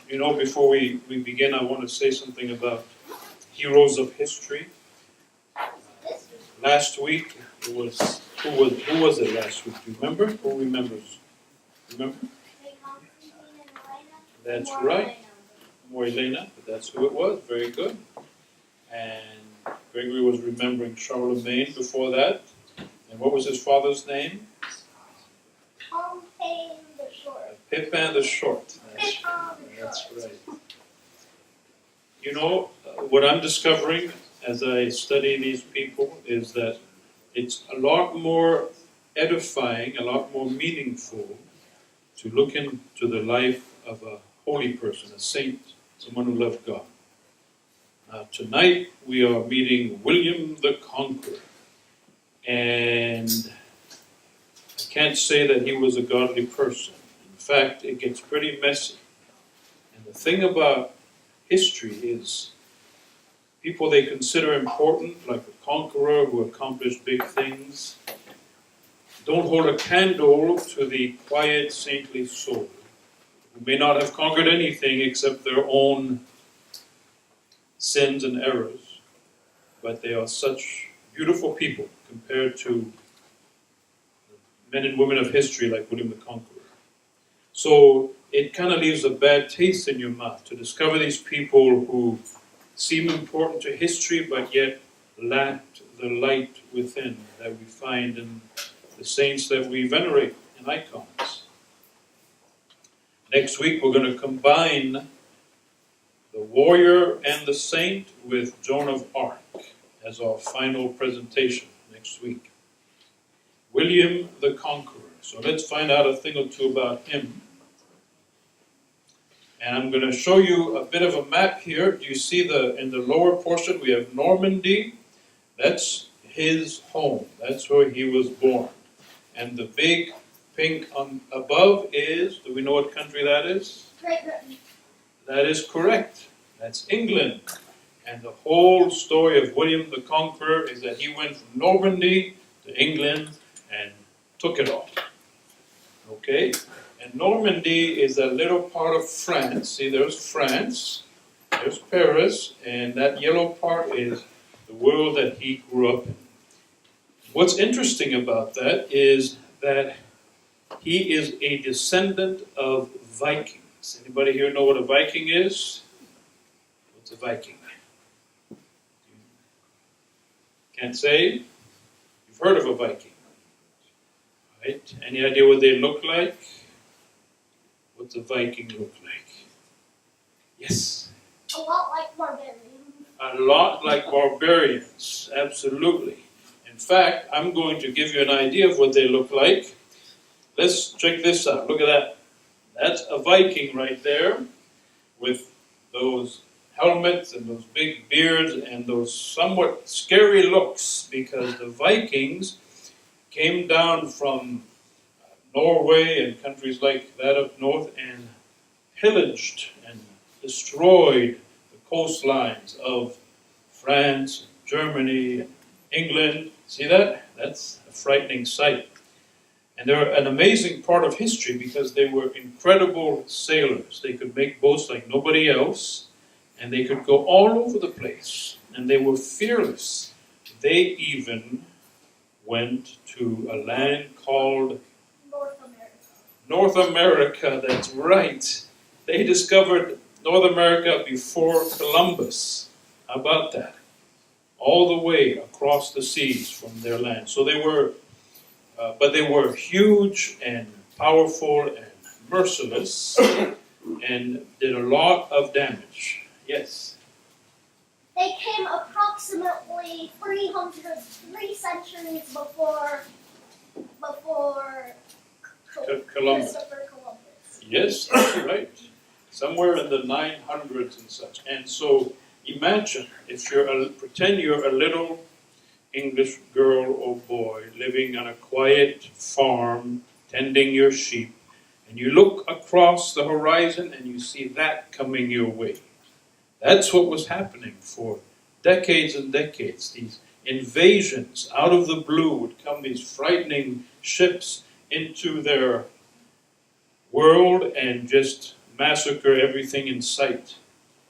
You know, before we begin, I want to say something about heroes of history. Last week, it was, who was it last week? Do you remember? Who remembers? Remember? That's right. More Elena, but that's who it was. Very good. And Gregory was remembering Charlemagne before that. And what was his father's name? Pippin the Short. Pippin the Short. That's right. You know, what I'm discovering as I study these people is that it's a lot more edifying, a lot more meaningful to look into the life of a holy person, a saint, someone who loved God. Now, tonight we are meeting William the Conqueror. And I can't say that he was a godly person. In fact, it gets pretty messy. And the thing about history is people they consider important, like the conqueror who accomplished big things, don't hold a candle to the quiet, saintly soul, who may not have conquered anything except their own sins and errors, but they are such beautiful people compared to men and women of history like William the Conqueror. So it kind of leaves a bad taste in your mouth to discover these people who seem important to history but yet lacked the light within that we find in the saints that we venerate in icons. Next week we're going to combine the warrior and the saint with Joan of Arc as our final presentation next week. William the Conqueror. So let's find out a thing or two about him. And I'm going to show you a bit of a map here. Do you see in the lower portion we have Normandy? That's his home. That's where he was born. And the big pink on above is, do we know what country that is? Great Britain. That is correct. That's England. And the whole story of William the Conqueror is that he went from Normandy to England and took it all. Okay? And Normandy is a little part of France. See, there's France, there's Paris, and that yellow part is the world that he grew up in. What's interesting about that is that he is a descendant of vikings. Anybody here know what a Viking is? What's a Viking? Can't say? You've heard of a Viking. Right? Any idea what they look like? What's a Viking look like? Yes? A lot like barbarians. A lot like barbarians, absolutely. In fact, I'm going to give you an idea of what they look like. Let's check this out. Look at that. That's a Viking right there with those helmets and those big beards and those somewhat scary looks because the Vikings came down from Norway and countries like that up north and pillaged and destroyed the coastlines of France, Germany, England. See that? That's a frightening sight. And they're an amazing part of history because they were incredible sailors. They could make boats like nobody else, and they could go all over the place. And they were fearless. They even went to a land called North America, that's right. They discovered North America before Columbus. How about that? All the way across the seas from their land. So they were, but they were huge and powerful and merciless and did a lot of damage. Yes? They came approximately 3 centuries before Columbus. Christopher Columbus. Yes, that's right. Somewhere in the 900s and such. And so imagine if pretend you're a little English girl or boy living on a quiet farm, tending your sheep, and you look across the horizon and you see that coming your way. That's what was happening for decades and decades. These invasions out of the blue would come, these frightening ships into their world and just massacre everything in sight.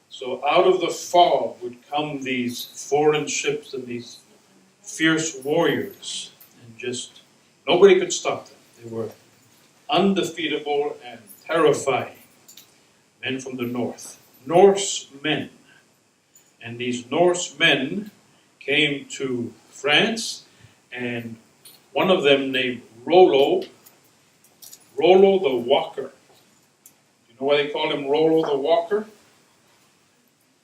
So out of the fog would come these foreign ships and these fierce warriors, and just nobody could stop them. They were undefeatable and terrifying. Men from the north, Norse men. And these Norse men came to France, and one of them named Rollo the Walker. You know why they called him Rollo the Walker?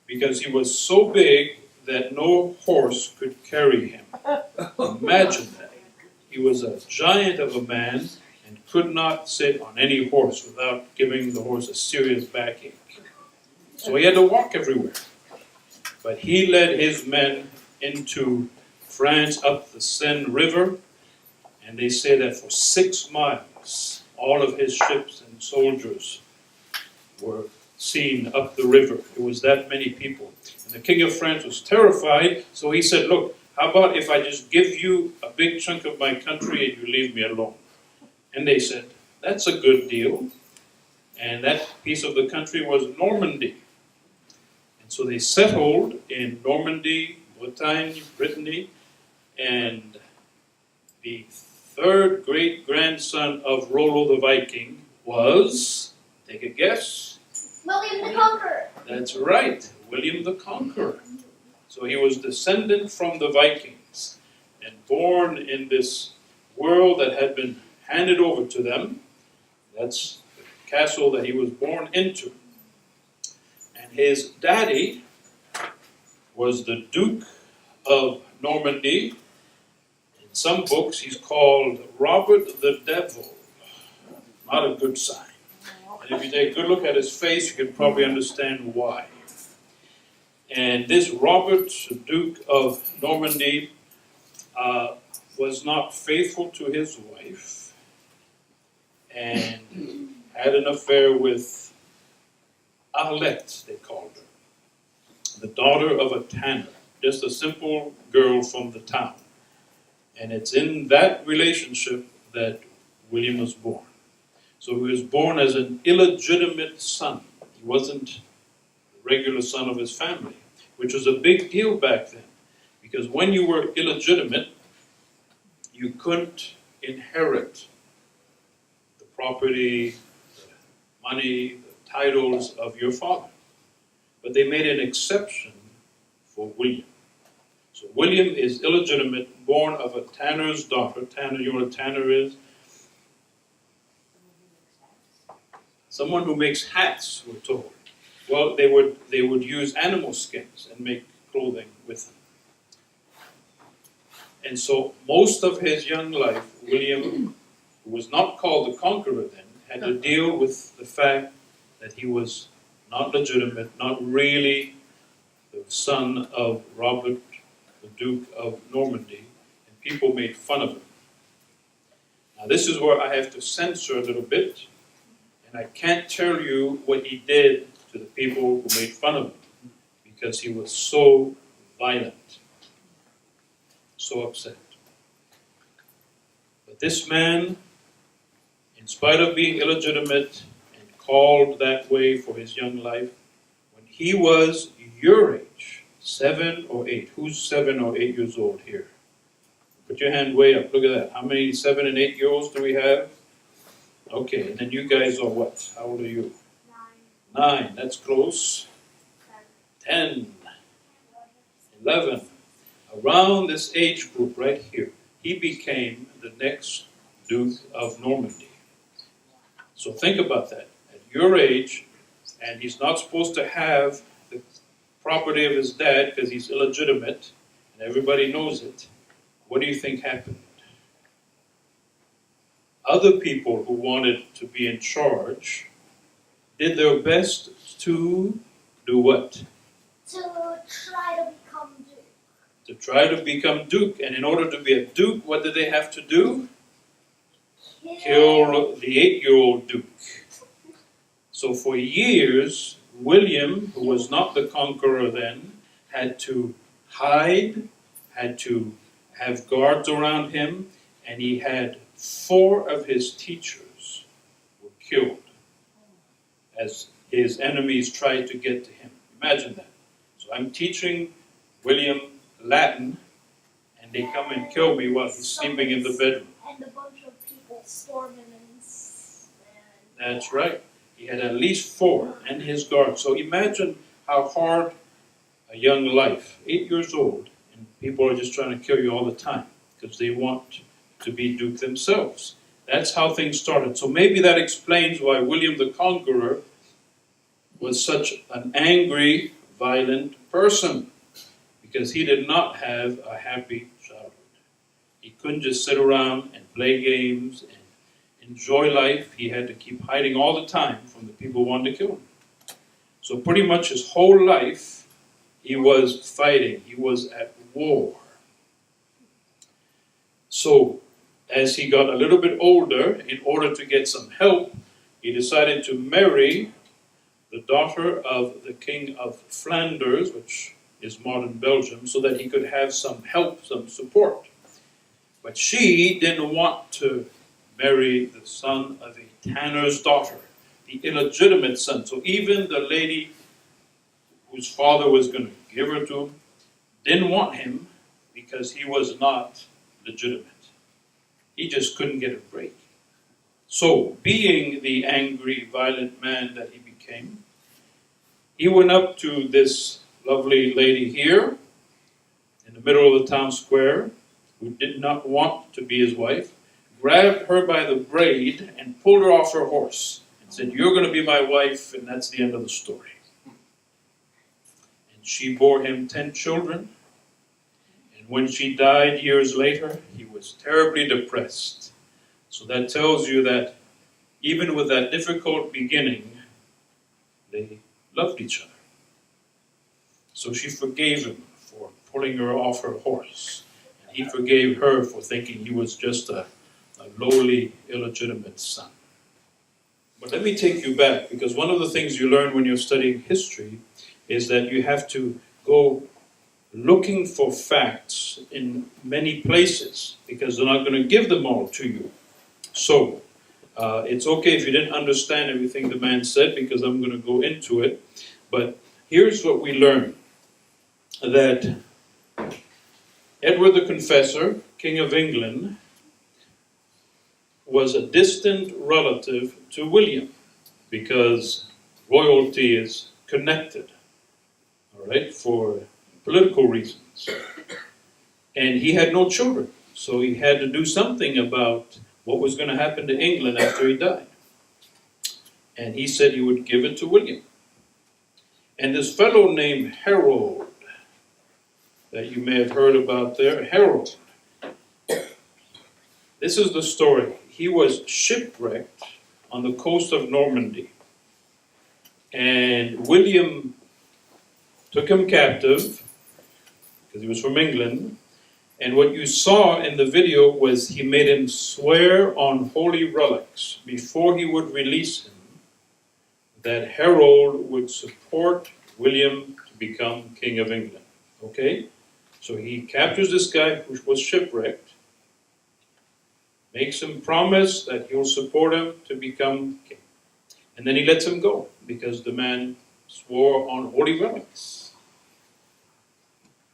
Because he was so big that no horse could carry him. Imagine that. He was a giant of a man and could not sit on any horse without giving the horse a serious backache. So he had to walk everywhere. But he led his men into France up the Seine River, and they say that for 6 miles, all of his ships and soldiers were seen up the river. It was that many people. And the king of France was terrified, so he said, look, how about if I just give you a big chunk of my country and you leave me alone? And they said, that's a good deal. And that piece of the country was Normandy. And so they settled in Normandy, Bretagne, Brittany, and the third great-grandson of Rollo the Viking was, take a guess? William the Conqueror. That's right, William the Conqueror. So he was descendant from the Vikings and born in this world that had been handed over to them. That's the castle that he was born into. And his daddy was the Duke of Normandy. In some books he's called Robert the Devil. Not a good sign. And if you take a good look at his face, you can probably understand why. And this Robert, Duke of Normandy, was not faithful to his wife and had an affair with Arlette, they called her, the daughter of a tanner, just a simple girl from the town. And it's in that relationship that William was born. So he was born as an illegitimate son. He wasn't the regular son of his family, which was a big deal back then. Because when you were illegitimate, you couldn't inherit the property, the money, the titles of your father. But they made an exception for William. So William is illegitimate, born of a tanner's daughter. Tanner, you know what a tanner is? Someone who makes hats, we're told. Well, they would use animal skins and make clothing with them. And so most of his young life, William, who was not called the Conqueror then, had to deal with the fact that he was not legitimate, not really the son of Robert, the Duke of Normandy, and people made fun of him. Now this is where I have to censor a little bit, and I can't tell you what he did to the people who made fun of him, because he was so violent, so upset. But this man, in spite of being illegitimate and called that way for his young life, when he was your age, 7 or 8, who's 7 or 8 years old here? Put your hand way up, look at that. How many 7 and 8 year olds do we have? Okay, and then you guys are what? How old are you? 9, that's close. 10, 11. Around this age group right here, he became the next Duke of Normandy. So think about that. At your age, and he's not supposed to have the property of his dad because he's illegitimate, and everybody knows it. What do you think happened? Other people who wanted to be in charge did their best to do what? To try to become Duke. To try to become Duke. And in order to be a Duke, what did they have to do? Kill the 8-year-old Duke. So for years, William, who was not the conqueror then, had to hide, had to have guards around him, and he had 4 of his teachers were killed as his enemies tried to get to him. Imagine that. So I'm teaching William Latin, and they come and kill me while he's sleeping in the bedroom. And a bunch of people storm him and That's right. He had at least 4 and his guard. So imagine how hard a young life, 8 years old, and people are just trying to kill you all the time because they want to be Duke themselves. That's how things started. So maybe that explains why William the Conqueror was such an angry, violent person, because he did not have a happy childhood. He couldn't just sit around and play games and enjoy life. He had to keep hiding all the time from the people who wanted to kill him. So pretty much his whole life, he was fighting. He was at war. So as he got a little bit older, in order to get some help, he decided to marry the daughter of the King of Flanders, which is modern Belgium, so that he could have some help, some support. But she didn't want to marry the son of a tanner's daughter, the illegitimate son. So even the lady whose father was going to give her to him didn't want him because he was not legitimate. He just couldn't get a break. So, being the angry, violent man that he became, he went up to this lovely lady here in the middle of the town square, who did not want to be his wife, grabbed her by the braid and pulled her off her horse and said, "You're going to be my wife," and that's the end of the story. And she bore him 10 children, and when she died years later, he was terribly depressed. So that tells you that even with that difficult beginning, they loved each other. So she forgave him for pulling her off her horse, and he forgave her for thinking he was just a lowly, illegitimate son. But let me take you back, because one of the things you learn when you're studying history is that you have to go looking for facts in many places, because they're not going to give them all to you. So, it's okay if you didn't understand everything the man said, because I'm going to go into it. But here's what we learn, that Edward the Confessor, King of England, was a distant relative to William, because royalty is connected, all right, for political reasons. And he had no children, so he had to do something about what was going to happen to England after he died. And he said he would give it to William. And this fellow named Harold, that you may have heard about there, Harold, this is the story. He was shipwrecked on the coast of Normandy. And William took him captive, because he was from England. And what you saw in the video was he made him swear on holy relics before he would release him that Harold would support William to become King of England. Okay? So he captures this guy who was shipwrecked, makes him promise that he'll support him to become king. And then he lets him go, because the man swore on holy relics.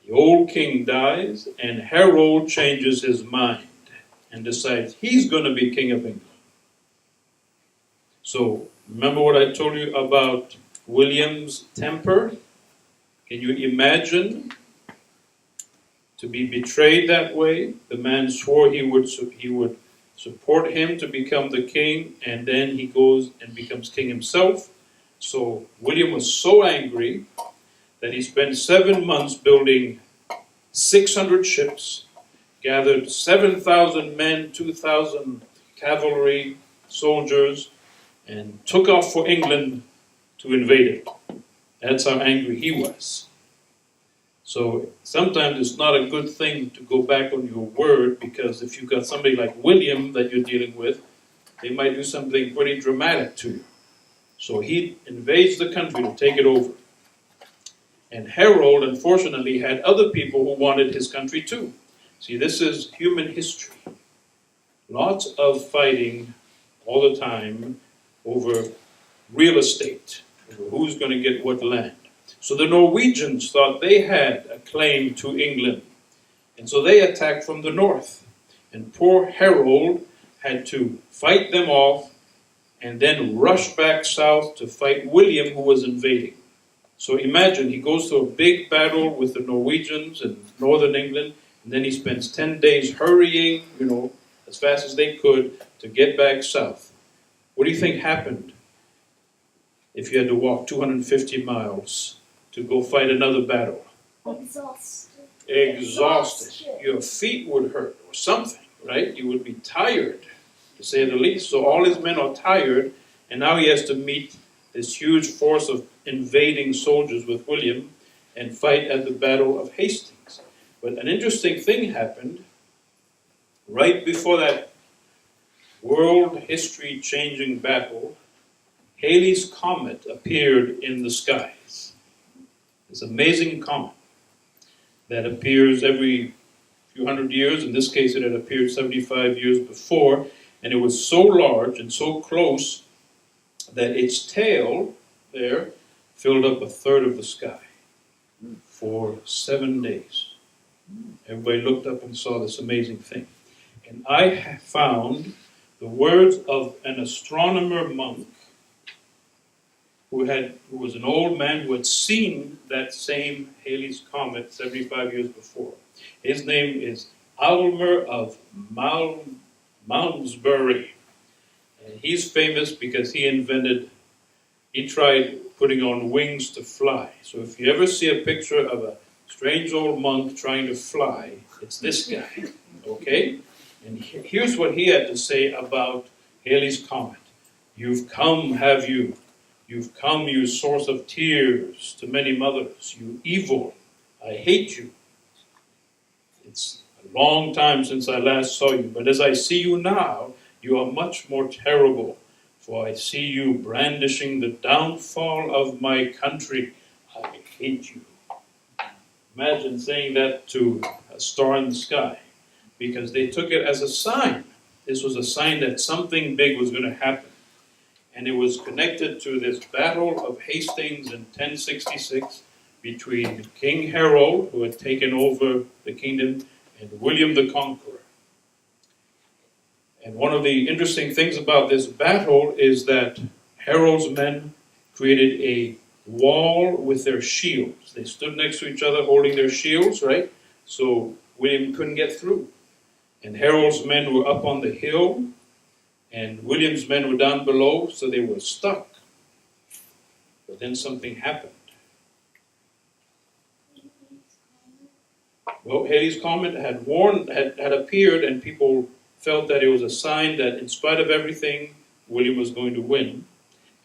The old king dies, and Harold changes his mind and decides he's going to be King of England. So, remember what I told you about William's temper? Can you imagine to be betrayed that way? The man swore he would support him to become the king, and then he goes and becomes king himself. So William was so angry that he spent 7 months building 600 ships, gathered 7,000 men, 2,000 cavalry soldiers, and took off for England to invade it. That's how angry he was. So sometimes it's not a good thing to go back on your word, because if you've got somebody like William that you're dealing with, they might do something pretty dramatic to you. So he invades the country to take it over. And Harold, unfortunately, had other people who wanted his country too. See, this is human history. Lots of fighting all the time over real estate, who's going to get what land. So the Norwegians thought they had a claim to England, and so they attacked from the north. And poor Harold had to fight them off and then rush back south to fight William, who was invading. So imagine, he goes to a big battle with the Norwegians in northern England, and then he spends 10 days hurrying, as fast as they could to get back south. What do you think happened if you had to walk 250 miles to go fight another battle? Exhausted. Your feet would hurt or something, right? You would be tired, to say the least. So all his men are tired, and now he has to meet this huge force of invading soldiers with William and fight at the Battle of Hastings. But an interesting thing happened right before that world history changing battle. Halley's Comet appeared in the skies. This amazing comet that appears every few hundred years. In this case, it had appeared 75 years before, and it was so large and so close that its tail there filled up a third of the sky for 7 days. Everybody looked up and saw this amazing thing. And I found the words of an astronomer monk who was an old man who had seen that same Halley's Comet 75 years before. His name is Almer of Malmesbury. And he's famous because he tried putting on wings to fly. So if you ever see a picture of a strange old monk trying to fly, it's this guy, okay? And here's what he had to say about Halley's Comet. You've come, have you? You've come, you source of tears to many mothers. You evil, I hate you. It's a long time since I last saw you, but as I see you now, you are much more terrible. For I see you brandishing the downfall of my country. I hate you. Imagine saying that to a star in the sky, because they took it as a sign. This was a sign that something big was going to happen. And it was connected to this Battle of Hastings in 1066 between King Harold, who had taken over the kingdom, and William the Conqueror. And one of the interesting things about this battle is that Harold's men created a wall with their shields. They stood next to each other holding their shields, right? So William couldn't get through. And Harold's men were up on the hill, and William's men were down below, so they were stuck. But then something happened. Well, Halley's Comet had appeared, and people felt that it was a sign that in spite of everything, William was going to win.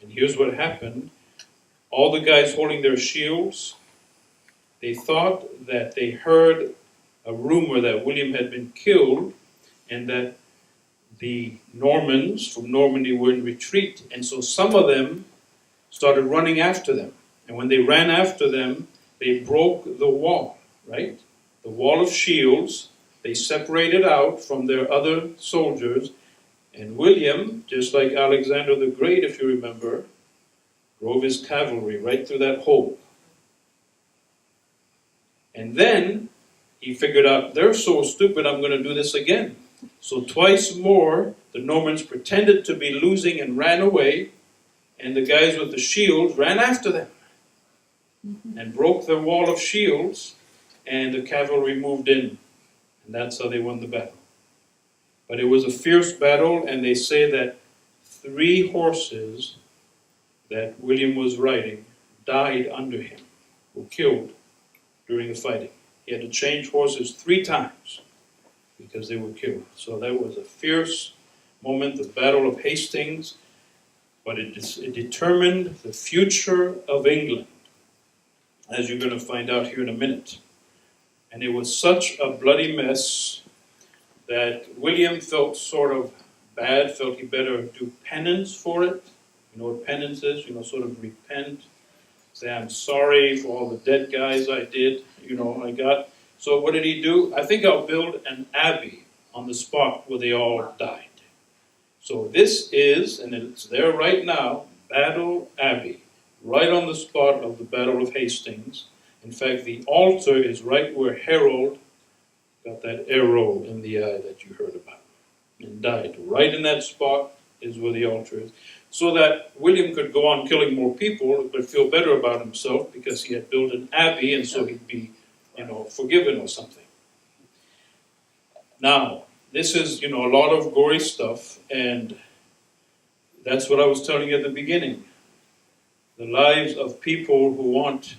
And here's what happened. All the guys holding their shields, they thought that they heard a rumor that William had been killed and that the Normans from Normandy were in retreat. And so some of them started running after them. And when they ran after them, they broke the wall, right? The wall of shields. They separated out from their other soldiers. And William, just like Alexander the Great, if you remember, drove his cavalry right through that hole. And then he figured out, they're so stupid, I'm going to do this again. So twice more, the Normans pretended to be losing and ran away, and the guys with the shields ran after them and broke their wall of shields, and the cavalry moved in. And that's how they won the battle. But it was a fierce battle, and they say that 3 horses that William was riding died under him, were killed during the fighting. He had to change horses 3 times because they were killed. So that was a fierce moment, the Battle of Hastings, but it determined the future of England, as you're going to find out here in a minute. And it was such a bloody mess that William felt sort of bad, felt he better do penance for it. You know what penance is? Sort of repent. Say, I'm sorry for all the dead guys I did, I got. So what did he do? I think I'll build an abbey on the spot where they all died. So this is, and it's there right now, Battle Abbey, right on the spot of the Battle of Hastings. In fact, the altar is right where Harold got that arrow in the eye that you heard about and died. Right in that spot is where the altar is. So that William could go on killing more people, but feel better about himself because he had built an abbey, and so he'd be, forgiven or something. Now, this is, a lot of gory stuff, and that's what I was telling you at the beginning. The lives of people who aren't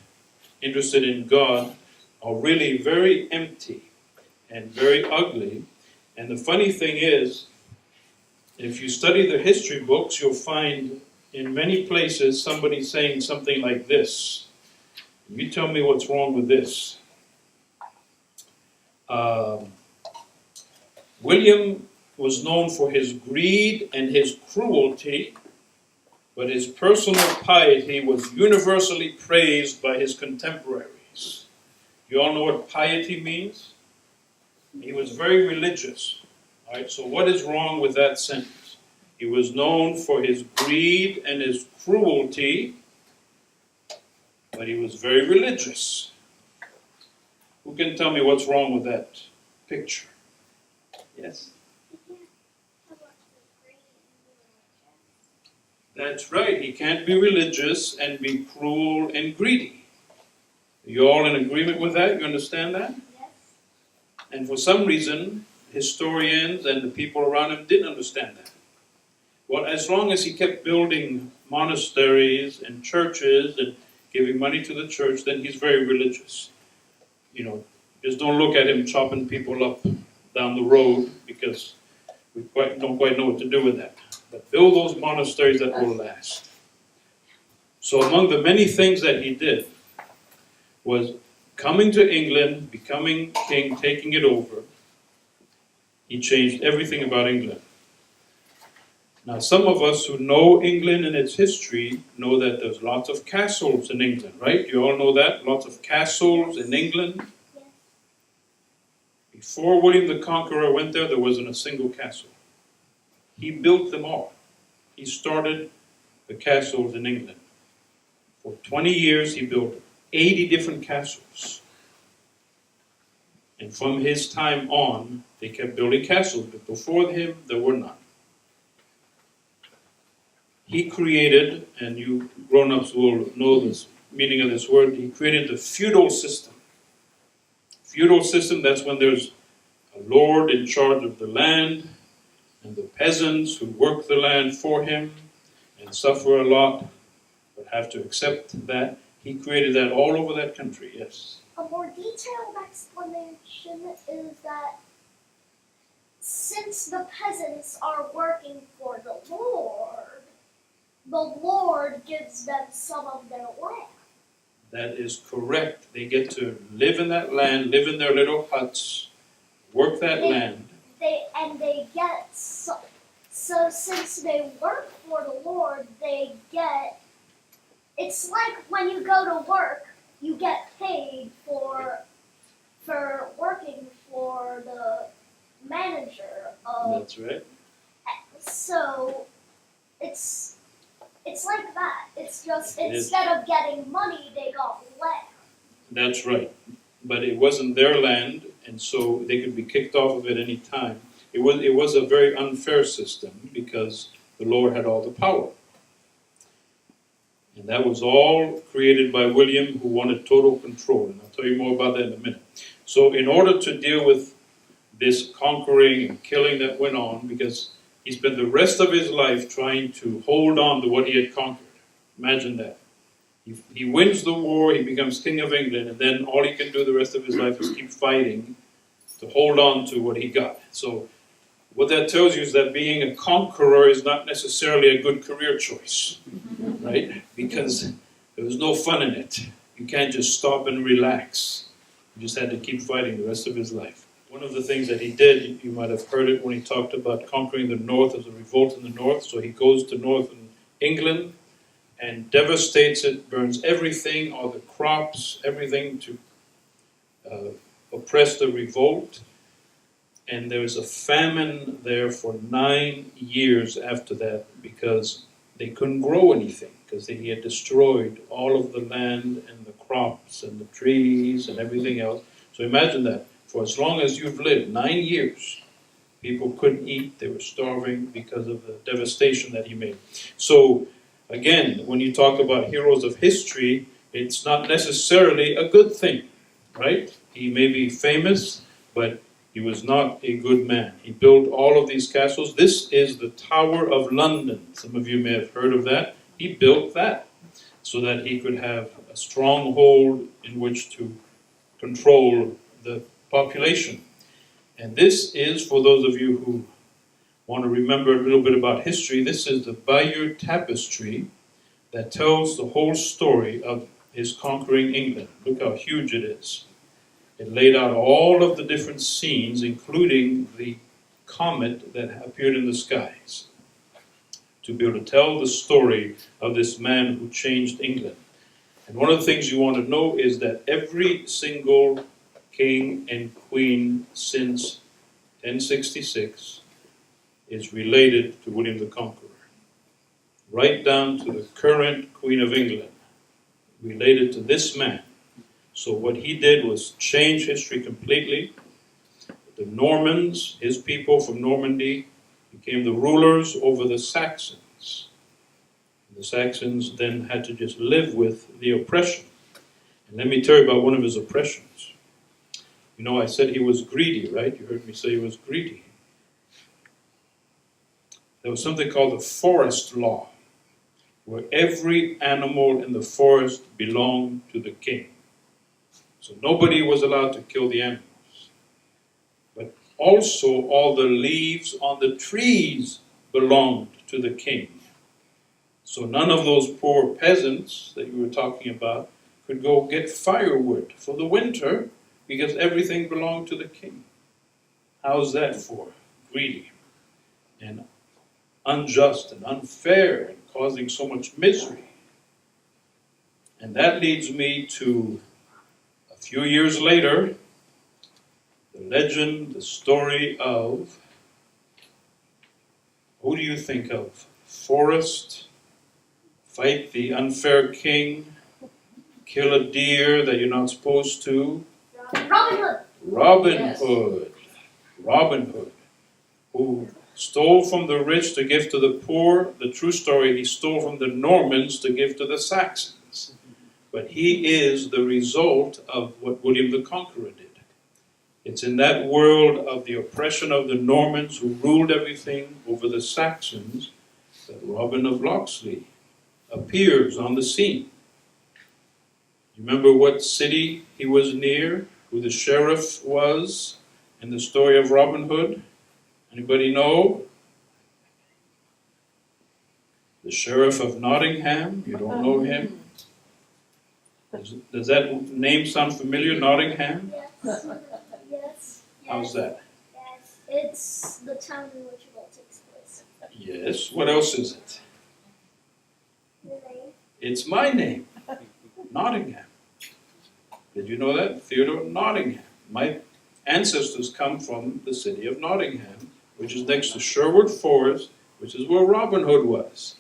interested in God are really very empty and very ugly. And the funny thing is, if you study the history books, you'll find in many places somebody saying something like this. You tell me what's wrong with this. William was known for his greed and his cruelty, but his personal piety was universally praised by his contemporaries. You all know what piety means? He was very religious. All right, so what is wrong with that sentence? He was known for his greed and his cruelty, but he was very religious. Who can tell me what's wrong with that picture? Yes? That's right. He can't be religious and be cruel and greedy. Are you all in agreement with that? You understand that? Yes. And for some reason, historians and the people around him didn't understand that. Well, as long as he kept building monasteries and churches and giving money to the church, then he's very religious. Just don't look at him chopping people up down the road, because we don't quite know what to do with that. But build those monasteries that will last. So among the many things that he did was coming to England, becoming king, taking it over. He changed everything about England. Now, some of us who know England and its history know that there's lots of castles in England, right? You all know that? Lots of castles in England. Yes. Before William the Conqueror went there, there wasn't a single castle. He built them all. He started the castles in England. For 20 years, he built 80 different castles. And from his time on, they kept building castles, but before him, there were none. He created, and you grown-ups will know this meaning of this word, he created the feudal system. Feudal system, that's when there's a lord in charge of the land, and the peasants who work the land for him and suffer a lot, but have to accept that. He created that all over that country, yes. A more detailed explanation is that since the peasants are working for the Lord gives them some of their land. That is correct. They get to live in that land, live in their little huts, work that land. They get so since they work for the Lord, they get. It's like when you go to work, you get paid for working for the manager of. That's right. So it's like that. It's just instead of getting money, they got land. That's right. But it wasn't their land, and so they could be kicked off of it any time. It was a very unfair system because the Lord had all the power. And that was all created by William, who wanted total control. And I'll tell you more about that in a minute. So in order to deal with this conquering and killing that went on, because he spent the rest of his life trying to hold on to what he had conquered. Imagine that. He wins the war, he becomes king of England, and then all he can do the rest of his life is keep fighting to hold on to what he got. So what that tells you is that being a conqueror is not necessarily a good career choice, right? Because there was no fun in it. You can't just stop and relax. He just had to keep fighting the rest of his life. One of the things that he did, you might have heard it when he talked about conquering the north as a revolt in the north. So he goes to northern England and devastates it, burns everything, all the crops, everything to oppress the revolt. And there was a famine there for 9 years after that because they couldn't grow anything because he had destroyed all of the land and the crops and the trees and everything else. So imagine that. For as long as you've lived, 9 years, people couldn't eat. They were starving because of the devastation that he made. So again, when you talk about heroes of history, it's not necessarily a good thing, right? He may be famous, but he was not a good man. He built all of these castles. This is the Tower of London. Some of you may have heard of that. He built that so that he could have a stronghold in which to control the population. And this is, for those of you who want to remember a little bit about history, this is the Bayeux Tapestry that tells the whole story of his conquering England. Look how huge it is. It laid out all of the different scenes, including the comet that appeared in the skies, to be able to tell the story of this man who changed England. And one of the things you want to know is that every single king and queen since 1066 is related to William the Conqueror, right down to the current Queen of England, related to this man. So what he did was change history completely. The Normans, his people from Normandy, became the rulers over the Saxons. The Saxons then had to just live with the oppression. And let me tell you about one of his oppressions. You know, I said he was greedy, right? You heard me say he was greedy. There was something called the forest law, where every animal in the forest belonged to the king. So nobody was allowed to kill the animals. But also all the leaves on the trees belonged to the king. So none of those poor peasants that you were talking about could go get firewood for the winter because everything belonged to the king. How's that for greedy and unjust and unfair and causing so much misery? And that leads me to a few years later, the legend, the story of, who do you think of? Forrest, fight the unfair king, kill a deer that you're not supposed to. Robin Hood. Robin Yes. Hood. Robin Hood, who stole from the rich to give to the poor. The true story, he stole from the Normans to give to the Saxons. But he is the result of what William the Conqueror did. It's in that world of the oppression of the Normans who ruled everything over the Saxons that Robin of Locksley appears on the scene. You remember what city he was near, who the sheriff was in the story of Robin Hood? Anybody know? The Sheriff of Nottingham. You don't know him? Does that name sound familiar, Nottingham? Yes. Yes. How's that? Yes. It's the town in which it all takes place. Yes. What else is it? Your name? It's my name, Nottingham. Did you know that? Theodore Nottingham. My ancestors come from the city of Nottingham, which is next to Sherwood Forest, which is where Robin Hood was.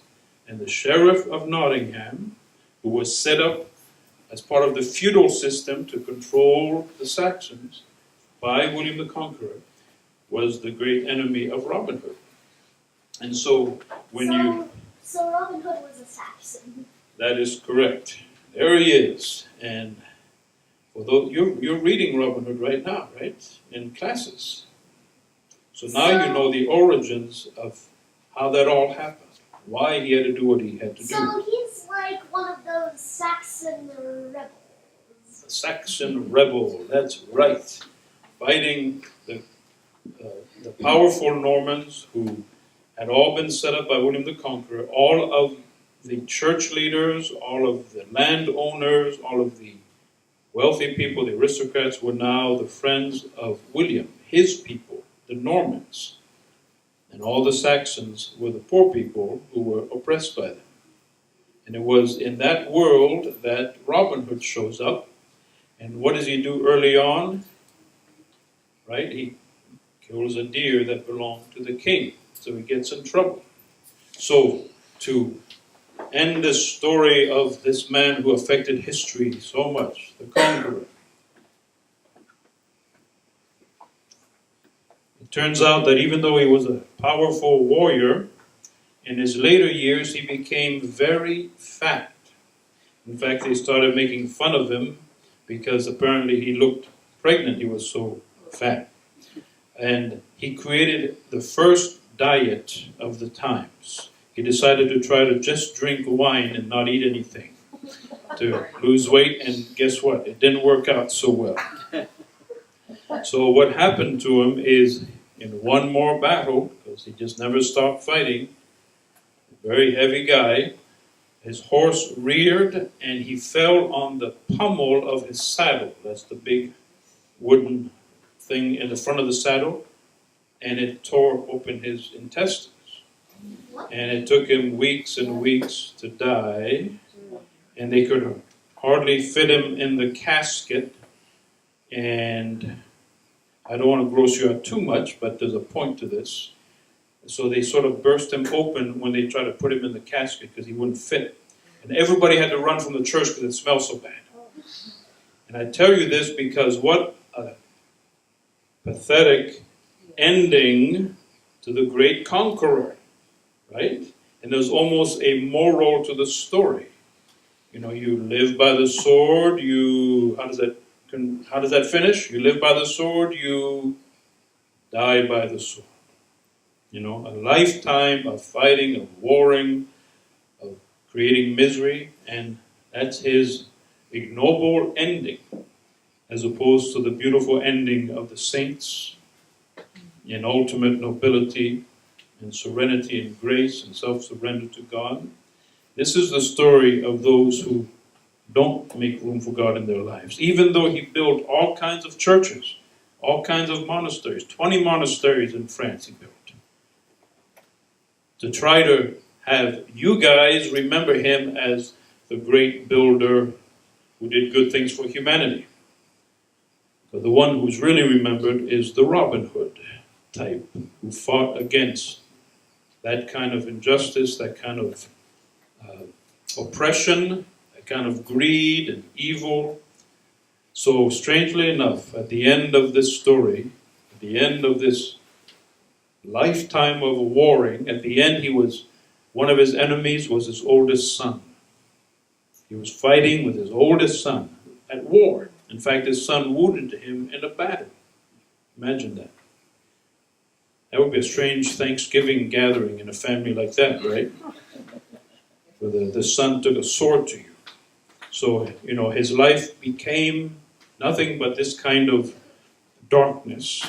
And the Sheriff of Nottingham, who was set up as part of the feudal system to control the Saxons by William the Conqueror, was the great enemy of Robin Hood. And so So Robin Hood was a Saxon. that is correct. There he is. And although you're reading Robin Hood right now, right? In classes. So now you know the origins of how that all happened. Why he had to do what he had to do. So he's like one of those Saxon rebels. A Saxon rebel, that's right. Fighting the powerful Normans who had all been set up by William the Conqueror. All of the church leaders, all of the landowners, all of the wealthy people, the aristocrats, were now the friends of William, his people, the Normans. And all the Saxons were the poor people who were oppressed by them. And it was in that world that Robin Hood shows up. And what does he do early on? Right? He kills a deer that belonged to the king. So he gets in trouble. So to end the story of this man who affected history so much, the Conqueror. It turns out that even though he was a powerful warrior, in his later years he became very fat. In fact, they started making fun of him because apparently he looked pregnant, he was so fat. And he created the first diet of the times. He decided to try to just drink wine and not eat anything to lose weight, and guess what? It didn't work out so well. So what happened to him is, in one more battle, because he just never stopped fighting, a very heavy guy, his horse reared and he fell on the pommel of his saddle. That's the big wooden thing in the front of the saddle, and it tore open his intestines. And it took him weeks and weeks to die, and they could hardly fit him in the casket. And I don't want to gross you out too much, but there's a point to this. So they sort of burst him open when they tried to put him in the casket because he wouldn't fit. And everybody had to run from the church because it smelled so bad. And I tell you this because what a pathetic ending to the great conqueror, right? And there's almost a moral to the story. You know, you live by the sword, how does that finish? You live by the sword, you die by the sword. You know, a lifetime of fighting, of warring, of creating misery, and that's his ignoble ending, as opposed to the beautiful ending of the saints in ultimate nobility and serenity and grace and self-surrender to God. This is the story of those who don't make room for God in their lives. Even though he built all kinds of churches, all kinds of monasteries, 20 monasteries in France he built, to try to have you guys remember him as the great builder who did good things for humanity. But the one who's really remembered is the Robin Hood type, who fought against that kind of injustice, that kind of oppression, that kind of greed and evil. So strangely enough, at the end of this story, at the end of this lifetime of warring, at the end one of his enemies was his oldest son. He was fighting with his oldest son at war. In fact, his son wounded him in a battle. Imagine that. That would be a strange Thanksgiving gathering in a family like that, right? Where the son took a sword to you. So, you know, his life became nothing but this kind of darkness.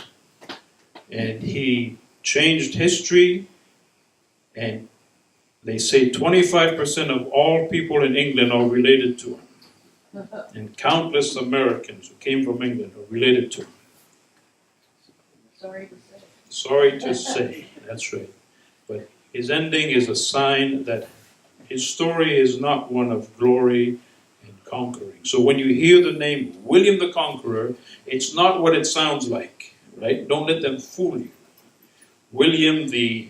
And he changed history, and they say 25% of all people in England are related to him. And countless Americans who came from England are related to him. Sorry to say, that's right. But his ending is a sign that his story is not one of glory and conquering. So when you hear the name William the Conqueror, it's not what it sounds like, right? Don't let them fool you. William the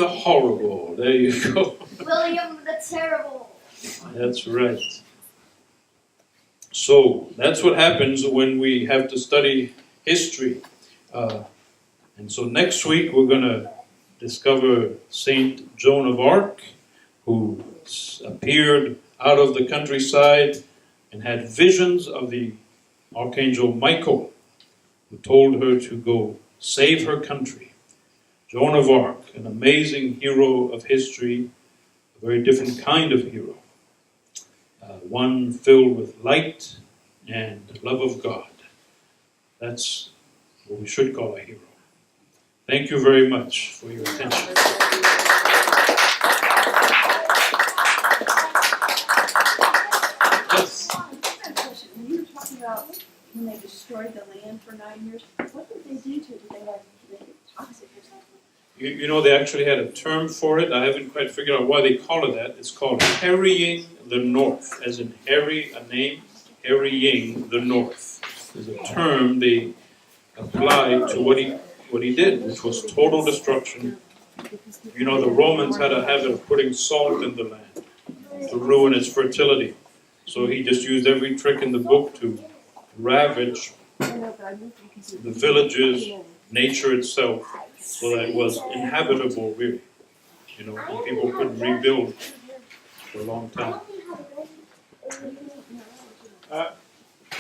Horrible. There you go. William the Terrible. That's right. So that's what happens when we have to study history. And so next week we're going to discover Saint Joan of Arc, who appeared out of the countryside and had visions of the Archangel Michael, who told her to go save her country. Joan of Arc, an amazing hero of history, a very different kind of hero. One filled with light and love of God. That's what we should call a hero. Thank you very much for your attention. Yes. I have a question. When you were talking about when they destroyed the land for 9 years, what did they do to it? Did they make it toxic or something? You know, they actually had a term for it. I haven't quite figured out why they call it that. It's called harrying the North, as in Harry, a name, harrying the North. There's a term they applied to what he did, which was total destruction You know, the Romans had a habit of putting salt in the land to ruin its fertility. So he just used every trick in the book to ravage the villages, nature itself, so that it was inhabitable, really. You know, and people couldn't rebuild for a long time.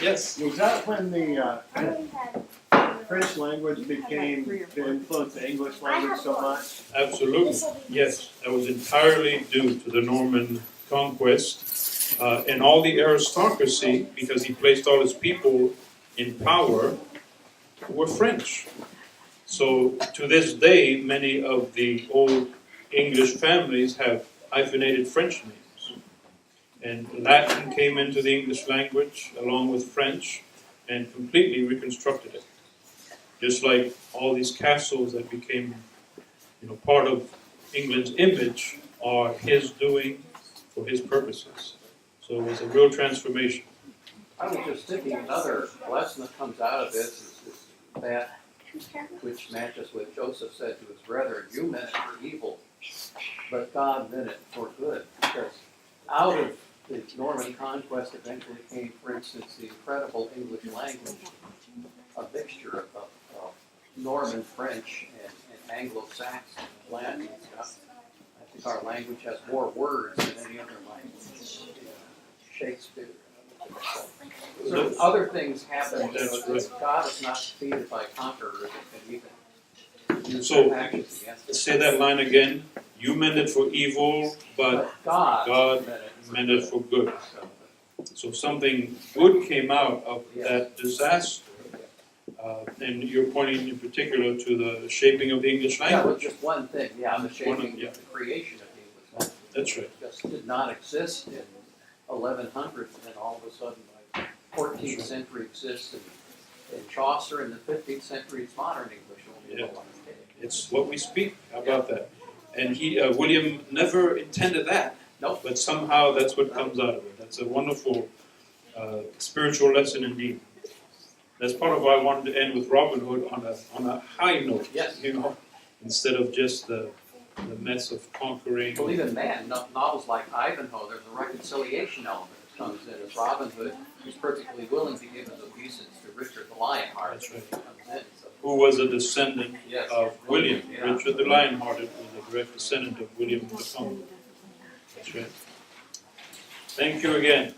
Yes? Was that when the French language became to influence the English language so much? Absolutely. Yes, that was entirely due to the Norman conquest. And all the aristocracy, because he placed all his people in power, were French. So to this day, many of the old English families have hyphenated French names. And Latin came into the English language along with French and completely reconstructed it. Just like all these castles that became, you know, part of England's image are his doing for his purposes. So it was a real transformation. I was just thinking another lesson that comes out of this is that which matches what Joseph said to his brethren, you meant it for evil, but God meant it for good. Because out of the Norman conquest eventually came, for instance, the incredible English language, a mixture of Norman French and Anglo-Saxon, Latin and stuff. I think our language has more words than any other language. Shakespeare. So other things happen. God is not defeated by conquerors and even use So, actions against us. Say that line again. You meant it for evil, but God meant it for good. So something good came out of that disaster. And you're pointing in particular to the shaping of the English Yeah, well, language. just one thing, the shaping, yeah. the creation of the English language. That's right. Just did not exist in 1100, and then all of a sudden, like 14th century exists in Chaucer, and the 15th century it's modern English. Only Yeah. the one came. It's what we speak. How about that? And William never intended that. Nope. But somehow that's what comes out of it. That's a wonderful spiritual lesson indeed. That's part of why I wanted to end with Robin Hood on a high note. Yes. You know, instead of just the mess of conquering. Well, even then, novels like Ivanhoe, there's a reconciliation element that comes in. As Robin Hood is perfectly willing to give his obeisance to Richard the Lionheart. That's right. Comes in, so. Who was a descendant Yes. of William. Yeah. Richard the Lionhearted was a direct descendant of William the Conqueror. That's right. Thank you again.